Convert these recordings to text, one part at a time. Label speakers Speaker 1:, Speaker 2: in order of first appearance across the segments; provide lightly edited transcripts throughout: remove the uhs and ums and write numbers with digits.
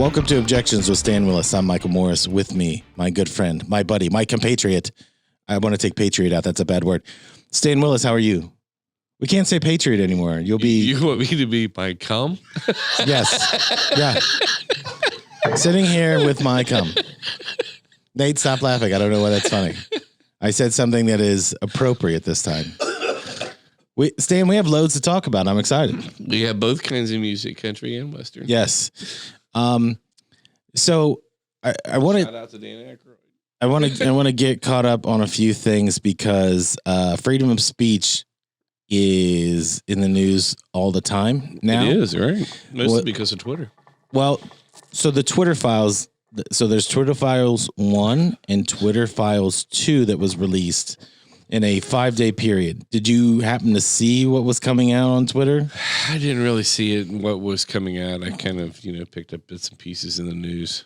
Speaker 1: Welcome to Objections with Stan Willis. I'm Michael Morris. With me, my good friend, my buddy, my compatriot. I want to take patriot out. That's a bad word. Stan Willis, how are you? We can't say patriot anymore. You'll be...
Speaker 2: You want me to be my cum?
Speaker 1: Yes. Yeah. Sitting here with my cum. Nate, stop laughing. I don't know why that's funny. I said something that is appropriate this time. Stan, we have loads to talk about. I'm excited.
Speaker 2: We have both kinds of music, country and Western.
Speaker 1: Yes. So I want to...
Speaker 2: Shout out to Dan Aykroyd.
Speaker 1: I want to get caught up on a few things because freedom of speech is in the news all the time now.
Speaker 2: It is, right? Mostly because of Twitter.
Speaker 1: Well, so the Twitter files, so there's Twitter Files 1 and Twitter Files 2 that was released in a 5-day period. Did you happen to see what was coming out on Twitter?
Speaker 2: I didn't really see it and what was coming out. I kind of, picked up bits and pieces in the news.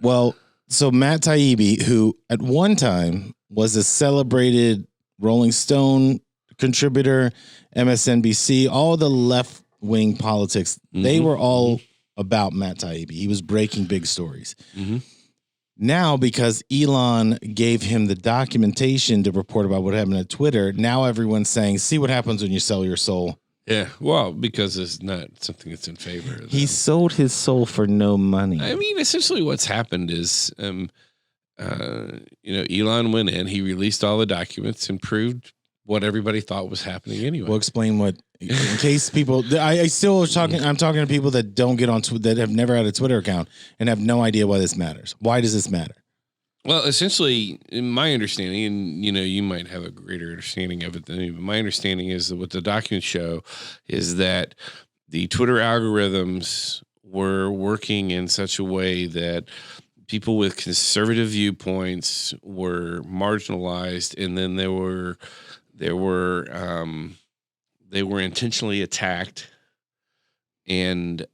Speaker 1: Well, so Matt Taibbi, who at one time was a celebrated Rolling Stone contributor, MSNBC, all the left-wing politics, they were all about Matt Taibbi. He was breaking big stories. Now, because Elon gave him the documentation to report about what happened at Twitter, now everyone's saying, see what happens when you sell your soul.
Speaker 2: Yeah, well, because it's not something that's in favor of them.
Speaker 1: He sold his soul for no money.
Speaker 2: I mean, essentially what's happened is, Elon went in, he released all the documents and proved what everybody thought was happening anyway.
Speaker 1: Well, explain what, in case people, I'm talking to people that don't get on, that have never had a Twitter account and have no idea why this matters. Why does this matter?
Speaker 2: Well, essentially, in my understanding, and you might have a greater understanding of it than me, but my understanding is that what the documents show is that the Twitter algorithms were working in such a way that people with conservative viewpoints were marginalized, and then they were intentionally attacked and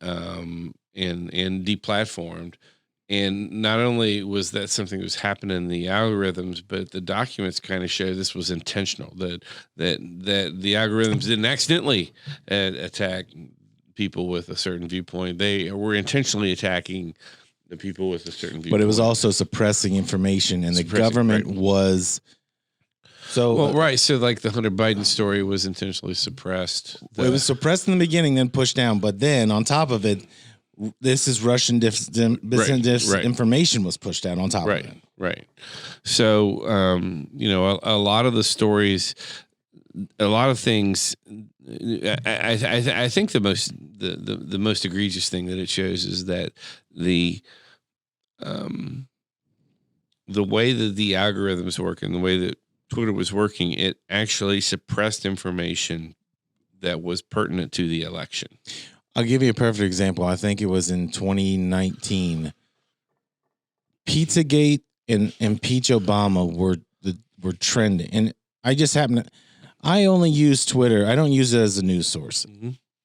Speaker 2: deplatformed. And not only was that something that was happening in the algorithms, but the documents kind of show this was intentional, that the algorithms didn't accidentally attack people with a certain viewpoint. They were intentionally attacking the people with a certain viewpoint.
Speaker 1: But it was also suppressing information, and the government was... So,
Speaker 2: well, right. So like the Hunter Biden story was intentionally suppressed.
Speaker 1: It was suppressed in the beginning, then pushed down. But then on top of it, this is Russian disinformation was pushed out on top of it.
Speaker 2: Right. So, a lot of the stories, a lot of things, I think the most egregious thing that it shows is that the way that the algorithms work and the way that Twitter was working, it actually suppressed information that was pertinent to the election.
Speaker 1: I'll give you a perfect example. I think it was in 2019. Pizzagate and Impeach Obama were trending. And I just I only use Twitter. I don't use it as a news source.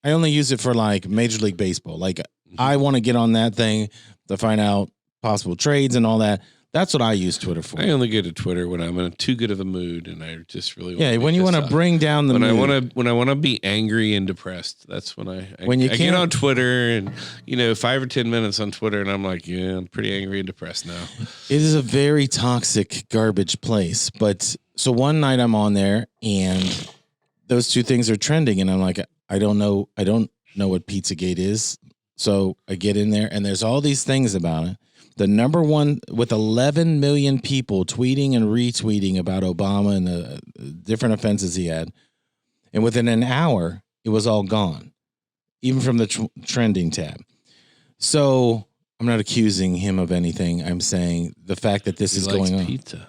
Speaker 1: I only use it for like Major League Baseball. Like I want to get on that thing to find out possible trades and all that. That's what I use Twitter for.
Speaker 2: I only go to Twitter when I'm in too good of a mood, and I just really want
Speaker 1: when you want to bring down the mood.
Speaker 2: When I want to be angry and depressed, that's when I get on Twitter and 5 or 10 minutes on Twitter, and I'm like, yeah, I'm pretty angry and depressed now.
Speaker 1: It is a very toxic garbage place. But so one night I'm on there, and those two things are trending, and I'm like, I don't know what Pizzagate is. So I get in there, and there's all these things about it. The number one with 11 million people tweeting and retweeting about Obama and the different offenses he had. And within an hour, it was all gone, even from the trending tab. So I'm not accusing him of anything. I'm saying the fact that this is going on.
Speaker 2: Pizza.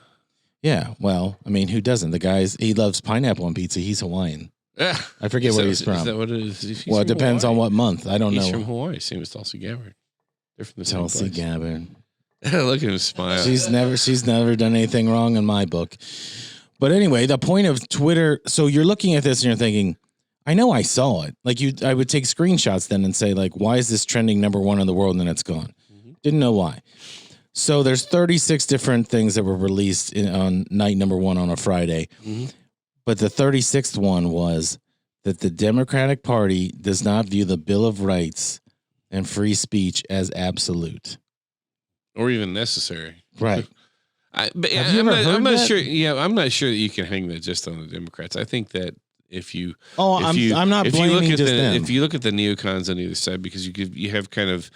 Speaker 1: Yeah. Well, I mean, who doesn't? He loves pineapple on pizza. He's Hawaiian. I forget where he's from.
Speaker 2: Is that what it is?
Speaker 1: Well, it depends on what month. I don't know.
Speaker 2: He's from Hawaii. Same as Tulsi Gabbard. They're from the
Speaker 1: Tulsi Gabbard.
Speaker 2: Look at him smile.
Speaker 1: She's never done anything wrong in my book. But anyway, the point of Twitter. So you're looking at this and you're thinking, I know I saw it. Like I would take screenshots then and say like, why is this trending number one in the world and then it's gone? Didn't know why. So there's 36 different things that were released on night number one on a Friday. But the 36th one was that the Democratic Party does not view the Bill of Rights and free speech as absolute.
Speaker 2: Or even necessary.
Speaker 1: Right.
Speaker 2: But
Speaker 1: Have you ever heard
Speaker 2: I'm not
Speaker 1: that?
Speaker 2: sure. Yeah, I'm not sure that you can hang that just on the Democrats. I think that if you,
Speaker 1: I'm not blaming just them.
Speaker 2: If you look at the neocons on either side, because you have kind of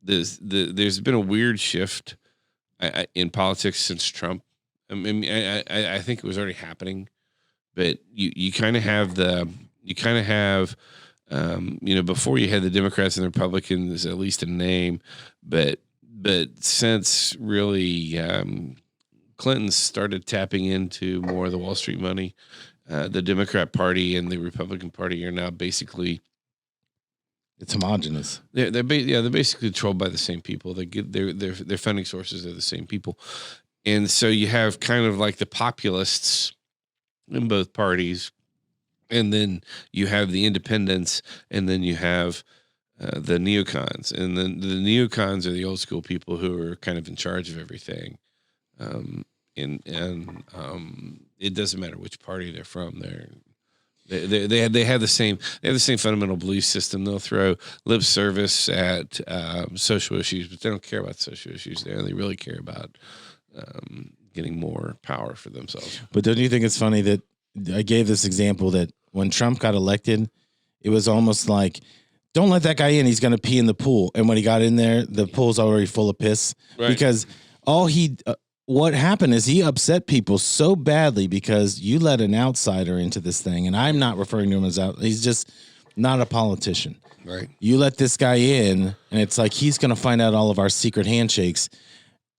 Speaker 2: there's been a weird shift in politics since Trump. I mean, I think it was already happening, but you kind of have before you had the Democrats and the Republicans, at least a name, but since really Clinton started tapping into more of the Wall Street money, the Democrat Party and the Republican Party are now basically
Speaker 1: it's homogenous.
Speaker 2: They're basically controlled by the same people. They get their funding sources are the same people, and so you have kind of like the populists in both parties, and then you have the independents, and then you have the neocons, and then the neocons are the old school people who are kind of in charge of everything. It doesn't matter which party they're from. They have the same fundamental belief system. They'll throw lip service at social issues, but they don't care about social issues. They only really care about getting more power for themselves.
Speaker 1: But don't you think it's funny that I gave this example that when Trump got elected, it was almost like, don't let that guy in. He's going to pee in the pool. And when he got in there, the pool's already full of piss. Right. Because what happened is he upset people so badly because you let an outsider into this thing. And I'm not referring to him as out. He's just not a politician.
Speaker 2: Right.
Speaker 1: You let this guy in, and it's like he's going to find out all of our secret handshakes.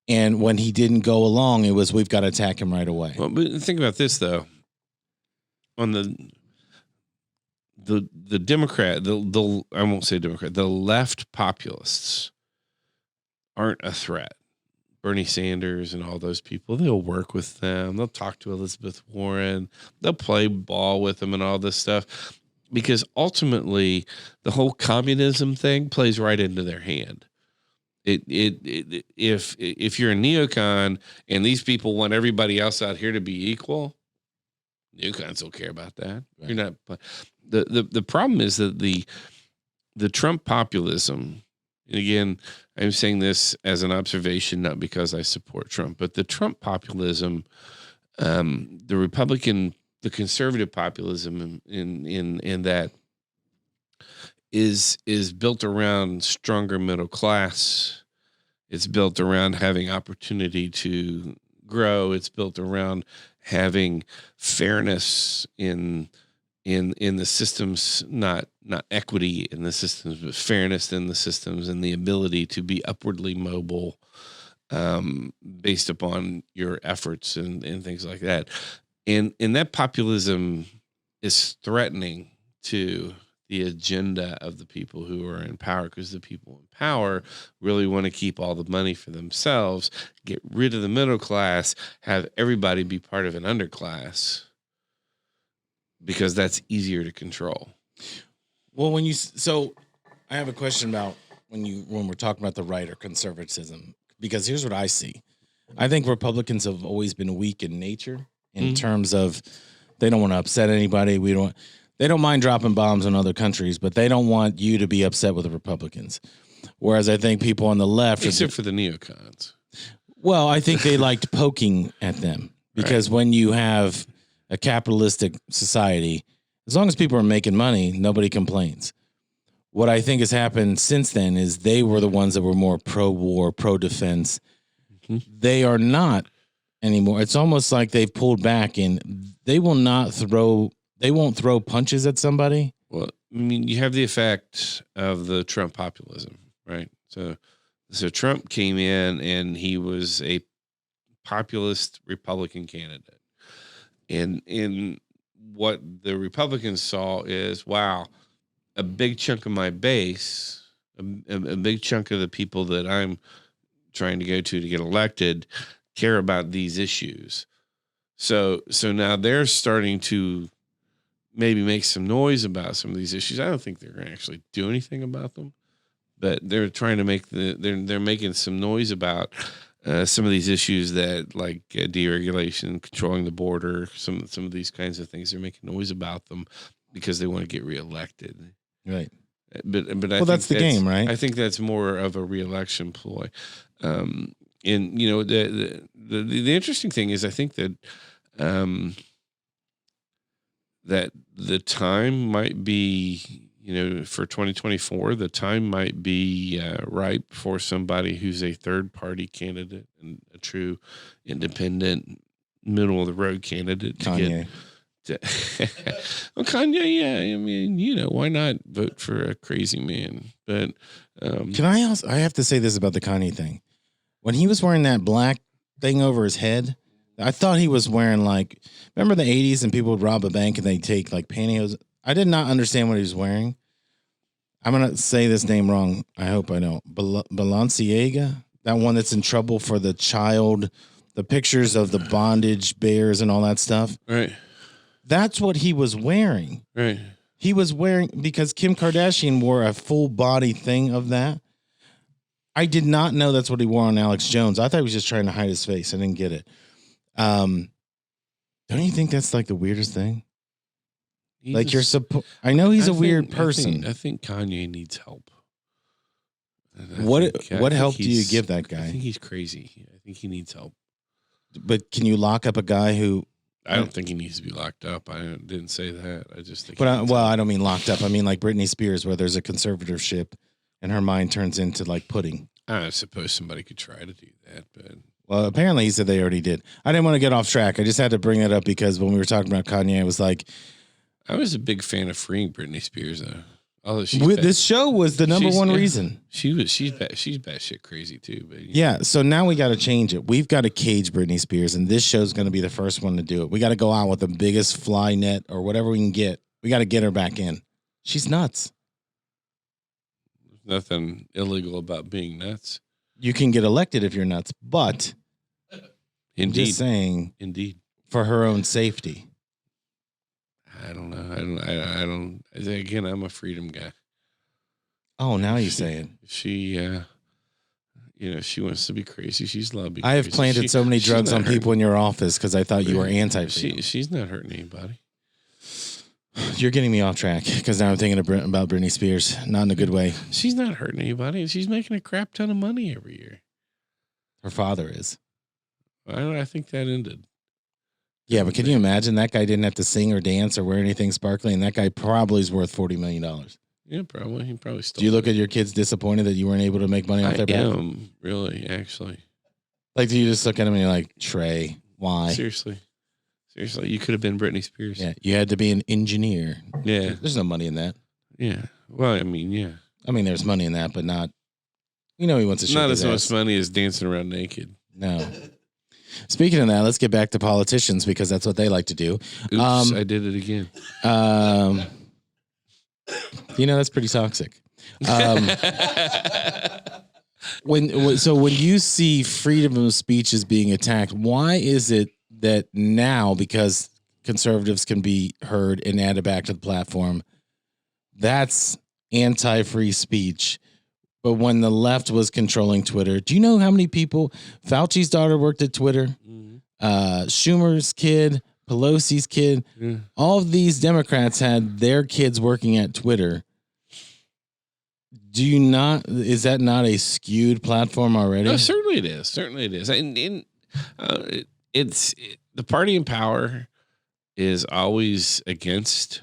Speaker 1: And when he didn't go along, it was, we've got to attack him right away.
Speaker 2: Well, but think about this, though. On the Democrat, I won't say Democrat, the left populists aren't a threat. Bernie Sanders and all those people, they'll work with them. They'll talk to Elizabeth Warren. They'll play ball with them and all this stuff, because ultimately the whole communism thing plays right into their hand. If you're a neocon and these people want everybody else out here to be equal, neocons don't care about that. Right. You're not. The problem is that the Trump populism, and again, I'm saying this as an observation, not because I support Trump, but the Trump populism, the conservative populism in that is built around stronger middle class. It's built around having opportunity to grow. It's built around having fairness in the systems, not equity in the systems, but fairness in the systems, and the ability to be upwardly mobile based upon your efforts and things like that. And that populism is threatening to the agenda of the people who are in power, because the people in power really want to keep all the money for themselves, get rid of the middle class, have everybody be part of an underclass, because that's easier to control.
Speaker 1: Well, so I have a question about when we're talking about the right or conservatism, because here's what I see. I think Republicans have always been weak in nature in terms of they don't want to upset anybody. They don't mind dropping bombs on other countries, but they don't want you to be upset with the Republicans. Whereas I think people on the left,
Speaker 2: except for the neocons.
Speaker 1: Well, I think they liked poking at them, because when you have a capitalistic society, as long as people are making money, nobody complains. What I think has happened since then is they were the ones that were more pro-war, pro-defense. They are not anymore. It's almost like they've pulled back, and they won't throw punches at somebody.
Speaker 2: Well, I mean, you have the effect of the Trump populism, right? So Trump came in and he was a populist Republican candidate. And what the Republicans saw is, wow, a big chunk of my base, a big chunk of the people that I'm trying to go to get elected care about these issues. So now they're starting to maybe make some noise about some of these issues. I don't think they're going to actually do anything about them, but they're trying to they're making some noise about some of these issues that, like deregulation, controlling the border, some of these kinds of things. They're making noise about them because they want to get reelected.
Speaker 1: Right.
Speaker 2: But I
Speaker 1: Well, that's the game, right?
Speaker 2: I think that's more of a reelection ploy. And you know, the interesting thing is, I think that that the time might be, you know, for 2024, the time might be ripe for somebody who's a third party candidate and a true independent, middle of the road candidate to
Speaker 1: Kanye.
Speaker 2: Well, Kanye, yeah. I mean, you know, why not vote for a crazy man? But
Speaker 1: Can I also? I have to say this about the Kanye thing. When he was wearing that black thing over his head, I thought he was wearing like. Remember the '80s and people would rob a bank and they take like pantyhose. I did not understand what he was wearing. I'm gonna say this name wrong. I hope I don't. Balenciaga, that one that's in trouble for the child, the pictures of the bondage bears and all that stuff.
Speaker 2: right,
Speaker 1: That's what he was wearing.
Speaker 2: right.
Speaker 1: He was wearing because Kim Kardashian wore a full body thing of that. I did not know that's what he wore on Alex Jones. I thought he was just trying to hide his face. I didn't get it. Don't you think that's like the weirdest thing? Like you're supposed. I know he's a weird person.
Speaker 2: I think Kanye needs help.
Speaker 1: What help do you give that guy?
Speaker 2: I think he's crazy. I think he needs help.
Speaker 1: But can you lock up a guy who?
Speaker 2: I don't think he needs to be locked up. I didn't say that. I just think.
Speaker 1: But I don't mean locked up. I mean like Britney Spears, where there's a conservatorship, and her mind turns into like pudding.
Speaker 2: I suppose somebody could try to do that, but
Speaker 1: well, apparently he said they already did. I didn't want to get off track. I just had to bring that up because when we were talking about Kanye, I was like,
Speaker 2: I was a big fan of freeing Britney Spears though. Although
Speaker 1: this show was the number one reason.
Speaker 2: She's batshit crazy too. But
Speaker 1: yeah, so now we got to change it. We've got to cage Britney Spears, and this show's going to be the first one to do it. We got to go out with the biggest fly net or whatever we can get. We got to get her back in. She's nuts.
Speaker 2: There's nothing illegal about being nuts.
Speaker 1: You can get elected if you're nuts, but
Speaker 2: indeed,
Speaker 1: I'm just saying,
Speaker 2: indeed,
Speaker 1: for her own safety.
Speaker 2: I don't know. I don't. Again, I'm a freedom guy.
Speaker 1: Oh, now you say it.
Speaker 2: She, you know, she wants to be crazy. She's allowed to be crazy.
Speaker 1: I have planted so many drugs on people in your office because I thought you were anti-freedom.
Speaker 2: She's not hurting anybody.
Speaker 1: You're getting me off track because now I'm thinking about Britney Spears, not in a good way.
Speaker 2: She's not hurting anybody. She's making a crap ton of money every year.
Speaker 1: Her father is.
Speaker 2: I think that ended.
Speaker 1: Yeah, but can you imagine that guy didn't have to sing or dance or wear anything sparkly, and that guy probably is worth $40 million.
Speaker 2: Yeah, probably. He probably stole.
Speaker 1: Do you look at your kids disappointed that you weren't able to make money off their back? I
Speaker 2: am, really, actually.
Speaker 1: Like, do you just look at him and you're like, Trey, why?
Speaker 2: Seriously, you could have been Britney Spears.
Speaker 1: Yeah, you had to be an engineer.
Speaker 2: Yeah.
Speaker 1: There's no money in that.
Speaker 2: Yeah. Well, I mean, yeah.
Speaker 1: I mean, there's money in that, but not, he wants to shake
Speaker 2: not
Speaker 1: his
Speaker 2: as
Speaker 1: ass.
Speaker 2: much money as dancing around naked.
Speaker 1: No. Speaking of that, let's get back to politicians because that's what they like to do.
Speaker 2: Oops, I did it again.
Speaker 1: That's pretty toxic. When you see freedom of speech is being attacked, why is it that now, because conservatives can be heard and added back to the platform, that's anti-free speech? But when the left was controlling Twitter, do you know how many people? Fauci's daughter worked at Twitter. Schumer's kid, Pelosi's kid. All of these Democrats had their kids working at Twitter. Is that not a skewed platform already?
Speaker 2: No, certainly it is. And it's the party in power is always against,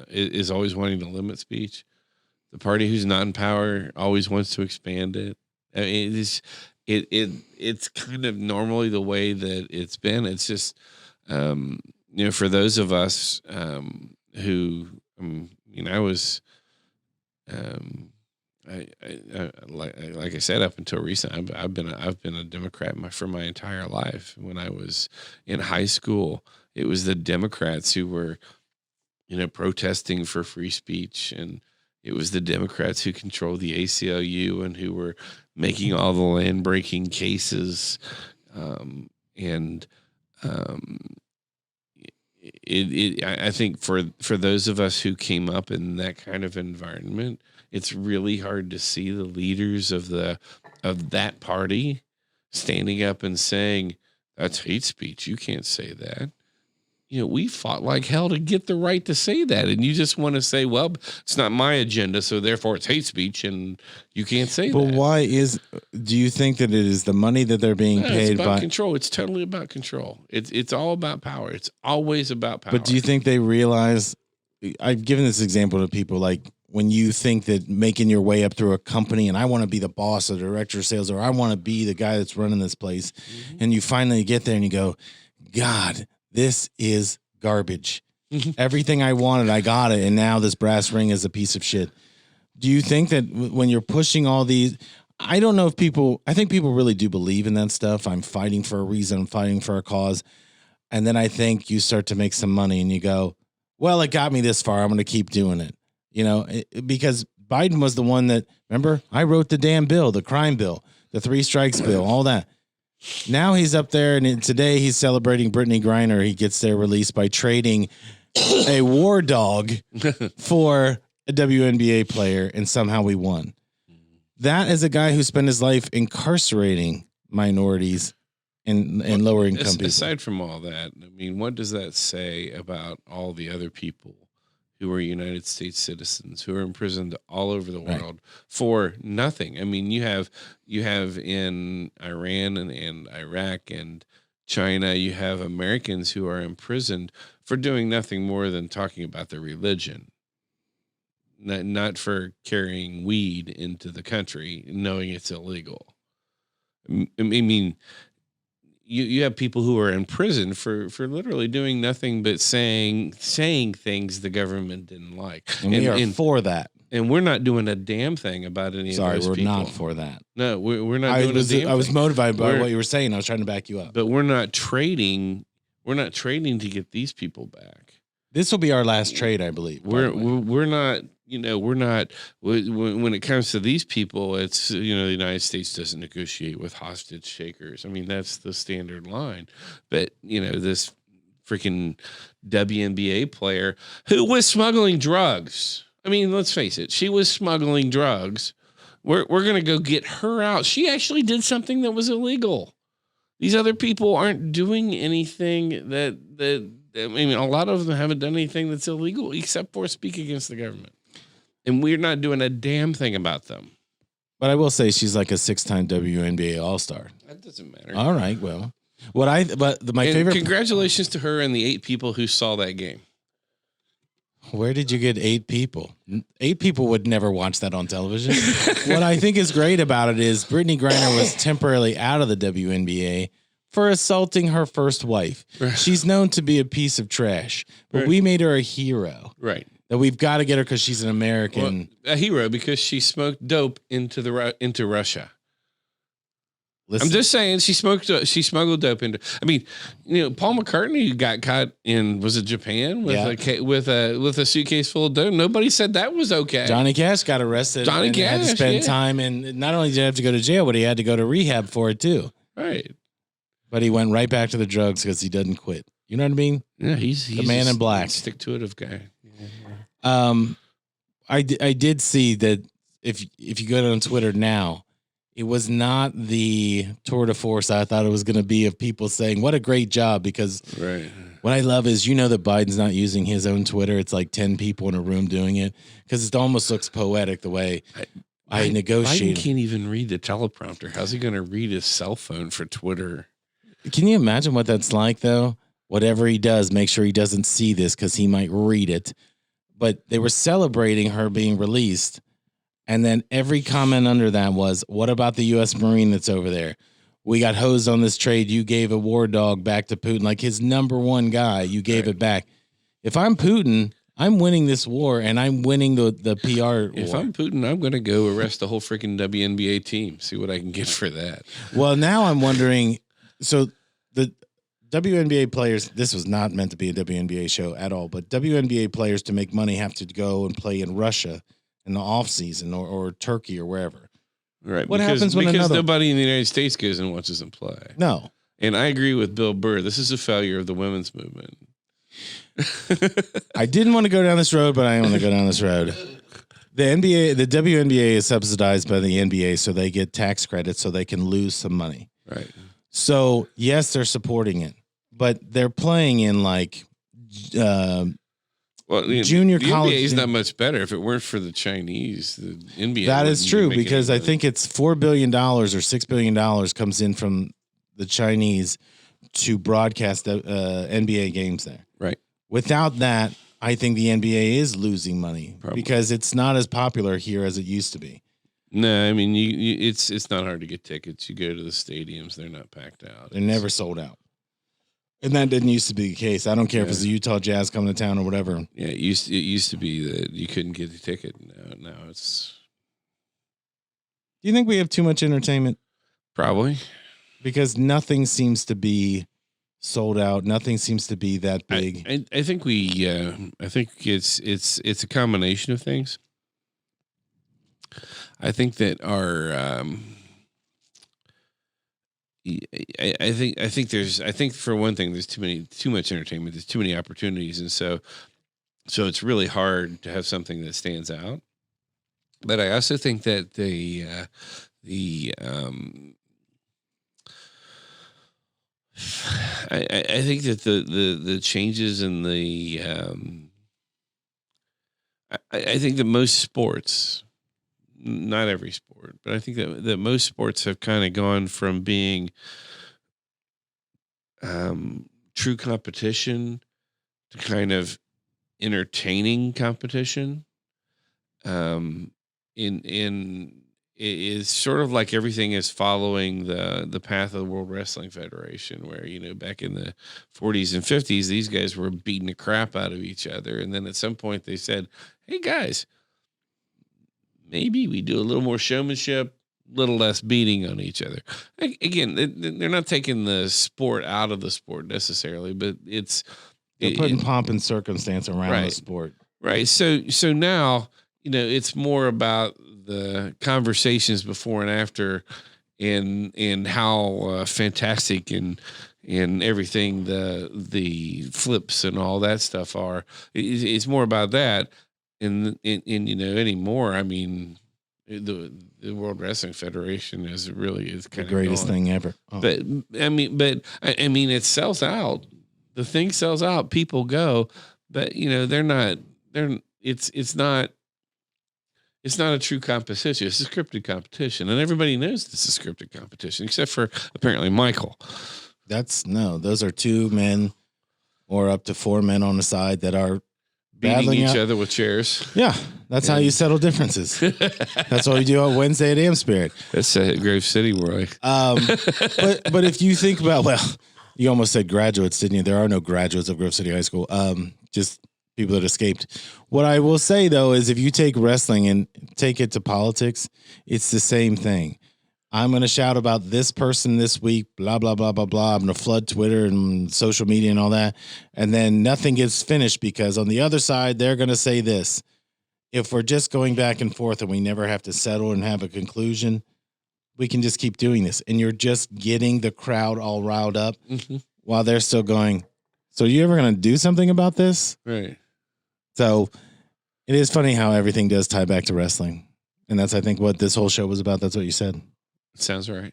Speaker 2: is always wanting to limit speech. The party who's not in power always wants to expand it. I mean, it's kind of normally the way that it's been. It's just, for those of us who, I was, like I said, up until recent, I've been a Democrat for my entire life. When I was in high school, it was the Democrats who were, protesting for free speech, and it was the Democrats who controlled the ACLU and who were making all the land-breaking cases. I think for those of us who came up in that kind of environment, it's really hard to see the leaders of that party standing up and saying, that's hate speech. You can't say that. we fought like hell to get the right to say that. And you just want to say, well, it's not my agenda, so therefore it's hate speech, and you can't say that.
Speaker 1: But why do you think that it is the money that they're being paid
Speaker 2: it's about
Speaker 1: by
Speaker 2: control? It's totally about control. It's all about power. It's always about power.
Speaker 1: But do you think they realize, I've given this example to people, like when you think that making your way up through a company and I want to be the boss or the director of sales, or I want to be the guy that's running this place. And you finally get there and you go, God, this is garbage. Everything I wanted, I got it. And now this brass ring is a piece of shit. Do you think that when you're pushing all these, I don't know if I think people really do believe in that stuff. I'm fighting for a reason. I'm fighting for a cause. And then I think you start to make some money and you go, well, it got me this far. I'm going to keep doing it. Because Biden was the one that, remember, I wrote the damn bill, the crime bill, the 3 strikes bill, all that. Now he's up there, and today he's celebrating Brittany Griner. He gets their release by trading a war dog for a WNBA player, and somehow we won. That is a guy who spent his life incarcerating minorities and lower income people.
Speaker 2: Aside from all that, I mean, what does that say about all the other people who are United States citizens who are imprisoned all over the world for nothing? I mean, you have in Iran and Iraq and China, you have Americans who are imprisoned for doing nothing more than talking about their religion, not for carrying weed into the country, knowing it's illegal. I mean, you have people who are in prison for literally doing nothing but saying things the government didn't like.
Speaker 1: And we are for that.
Speaker 2: And we're not doing a damn thing about any of those people.
Speaker 1: Sorry, we're not for that.
Speaker 2: No, we're not doing a damn thing.
Speaker 1: I was motivated by what you were saying. I was trying to back you up.
Speaker 2: But we're not trading. We're not trading to get these people back.
Speaker 1: This will be our last trade, I believe.
Speaker 2: We're not. We're not. When it comes to these people, it's the United States doesn't negotiate with hostage takers. I mean, that's the standard line. But this freaking WNBA player who was smuggling drugs. I mean, let's face it. She was smuggling drugs. We're going to go get her out. She actually did something that was illegal. These other people aren't doing anything that I mean, a lot of them haven't done anything that's illegal except for speak against the government. And we're not doing a damn thing about them.
Speaker 1: But I will say she's like a 6-time WNBA All-Star.
Speaker 2: That doesn't matter.
Speaker 1: All right, well. My favorite.
Speaker 2: Congratulations to her and the 8 people who saw that game.
Speaker 1: Where did you get 8 people? 8 people would never watch that on television. What I think is great about it is Brittany Griner was temporarily out of the WNBA for assaulting her first wife. She's known to be a piece of trash, but we made her a hero.
Speaker 2: Right.
Speaker 1: That we've got to get her because she's an American.
Speaker 2: Well, a hero because she smoked dope into Russia.
Speaker 1: Listen.
Speaker 2: I'm just saying she smuggled dope into. I mean, Paul McCartney got caught in, was it Japan with a suitcase full of dope. Nobody said that was okay.
Speaker 1: Johnny Cash got arrested.
Speaker 2: Johnny Cash
Speaker 1: had to spend time, and not only did he have to go to jail, but he had to go to rehab for it too.
Speaker 2: Right.
Speaker 1: But he went right back to the drugs because he doesn't quit. You know what I mean?
Speaker 2: Yeah, he's
Speaker 1: the man in black.
Speaker 2: Stick to it guy.
Speaker 1: I did see that if you go on Twitter now, it was not the tour de force I thought it was going to be of people saying, what a great job. Because what I love is, that Biden's not using his own Twitter. It's like 10 people in a room doing it because it almost looks poetic the way I negotiated.
Speaker 2: Biden can't even read the teleprompter. How's he going to read his cell phone for Twitter?
Speaker 1: Can you imagine what that's like, though? Whatever he does, make sure he doesn't see this because he might read it. But they were celebrating her being released. And then every comment under that was, what about the U.S. Marine that's over there? We got hosed on this trade. You gave a war dog back to Putin, like his number one guy. You gave it back. If I'm Putin, I'm winning this war, and I'm winning the PR
Speaker 2: If
Speaker 1: war.
Speaker 2: I'm Putin, I'm going to go arrest the whole freaking WNBA team, see what I can get for that.
Speaker 1: Well, now I'm wondering, so the WNBA players, this was not meant to be a WNBA show at all, but WNBA players to make money have to go and play in Russia in the off season or Turkey or wherever.
Speaker 2: Right.
Speaker 1: What happens when
Speaker 2: because nobody in the United States goes and watches them play?
Speaker 1: No.
Speaker 2: And I agree with Bill Burr. This is a failure of the women's movement.
Speaker 1: I didn't want to go down this road, but I want to go down this road. The WNBA is subsidized by the NBA, so they get tax credits so they can lose some money.
Speaker 2: Right.
Speaker 1: So, yes, they're supporting it, but they're playing in like
Speaker 2: Well,
Speaker 1: junior
Speaker 2: the
Speaker 1: college.
Speaker 2: NBA is not much better. If it weren't for the Chinese, the NBA.
Speaker 1: That is true
Speaker 2: make
Speaker 1: because
Speaker 2: any
Speaker 1: I think it's $4 billion or $6 billion comes in from the Chinese to broadcast the NBA games there.
Speaker 2: Right.
Speaker 1: Without that, I think the NBA is losing money because it's not as popular here as it used to be.
Speaker 2: No, I mean, it's not hard to get tickets. You go to the stadiums; they're not packed out.
Speaker 1: They're never sold out. And that didn't used to be the case. I don't care if it's the Utah Jazz coming to town or whatever.
Speaker 2: Yeah, it used to be that you couldn't get a ticket. Now it's.
Speaker 1: Do you think we have too much entertainment?
Speaker 2: Probably.
Speaker 1: Because nothing seems to be sold out. Nothing seems to be that big.
Speaker 2: I think I think it's a combination of things. I think that our I think for one thing there's too much entertainment, there's too many opportunities, and so it's really hard to have something that stands out. But I also think that I think that the changes in the I think that most sports, not every sport, but I think that most sports have kind of gone from being true competition to kind of entertaining competition. It is sort of like everything is following the path of the World Wrestling Federation, where, back in the 40s and 50s, these guys were beating the crap out of each other. And then at some point they said, hey guys, maybe we do a little more showmanship, a little less beating on each other. Again, they're not taking the sport out of the sport necessarily, but
Speaker 1: they're putting pomp and circumstance around the sport.
Speaker 2: Right. So now, it's more about the conversations before and after and how fantastic and everything the flips and all that stuff are. It's more about that. And anymore, I mean, the World Wrestling Federation is kind
Speaker 1: the greatest thing ever.
Speaker 2: Oh. But I mean, it sells out. The thing sells out. People go, but it's not a true competition. It's a scripted competition, and everybody knows this is a scripted competition, except for apparently Michael.
Speaker 1: Those are two men, or up to four men on the side that are
Speaker 2: beating each other with chairs.
Speaker 1: Yeah, that's how you settle differences. That's what we do on Wednesday at Am Spirit.
Speaker 2: That's Grove City, Roy.
Speaker 1: But if you think about, you almost said graduates, didn't you? There are no graduates of Grove City High School. Just people that escaped. What I will say though is, if you take wrestling and take it to politics, it's the same thing. I'm going to shout about this person this week, blah, blah, blah, blah, blah. I'm going to flood Twitter and social media and all that. And then nothing gets finished because on the other side, they're going to say this. If we're just going back and forth and we never have to settle and have a conclusion, we can just keep doing this. And you're just getting the crowd all riled up while they're still going, so you ever going to do something about this?
Speaker 2: Right.
Speaker 1: So it is funny how everything does tie back to wrestling. And that's, I think, what this whole show was about. That's what you said.
Speaker 2: Sounds right.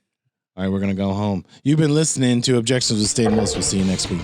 Speaker 1: All right, we're going to go home. You've been listening to Objections with Stan Willis. We'll see you next week.